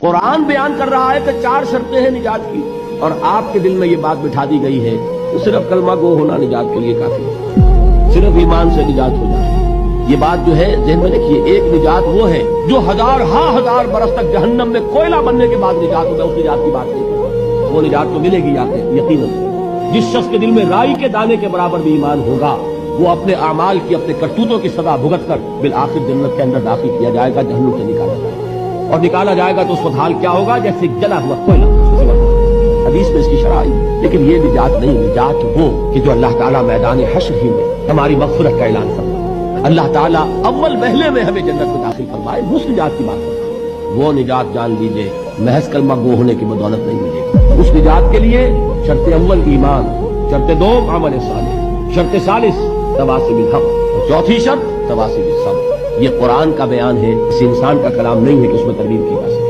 قرآن بیان کر رہا ہے کہ 4 شرطیں ہیں نجات کی، اور آپ کے دل میں یہ بات بٹھا دی گئی ہے کہ صرف کلمہ گو ہونا نجات کے لیے کافی ہے، صرف ایمان سے نجات ہو جائے۔ یہ بات جو ہے ذہن میں رکھیے، ایک نجات وہ ہے جو ہزار برس تک جہنم میں کوئلہ بننے کے بعد نجات ہوگا، اس نجات کی بات نہیں کرتا۔ وہ نجات تو ملے گی آپ کو یقیناً۔ جس شخص کے دل میں رائی کے دانے کے برابر بھی ایمان ہوگا، وہ اپنے اعمال کی، اپنے کرتوتوں کی سزا بھگت کر بالآخر جنت کے اندر داخل کیا جائے گا، جہنم سے نکالا جائے گا۔ اور نکالا جائے گا تو اس وقت حال کیا ہوگا؟ جیسے جلا ہوا کوئلہ۔ حدیث میں اس کی شرح آئی، لیکن یہ نجات نہیں، نجات وہ کہ جو اللہ تعالیٰ میدان حشر ہی میں ہماری مغفرت کا اعلان فرمائے، اللہ تعالیٰ اول پہلے میں ہمیں جنت میں داخل فرمائے، اس نجات کی بات کرتا۔ وہ نجات جان لیجئے محض کلمہ گو ہونے کی بدولت نہیں ملے گی۔ اس نجات کے لیے شرط اول ایمان، شرط دوم عمل صالح، شرط ثالث تواصی بالحق، اور چوتھی شرط تواصی بالصبر۔ یہ قرآن کا بیان ہے، اس انسان کا کلام نہیں ہے کہ اس میں ترغیب کی جا سکے۔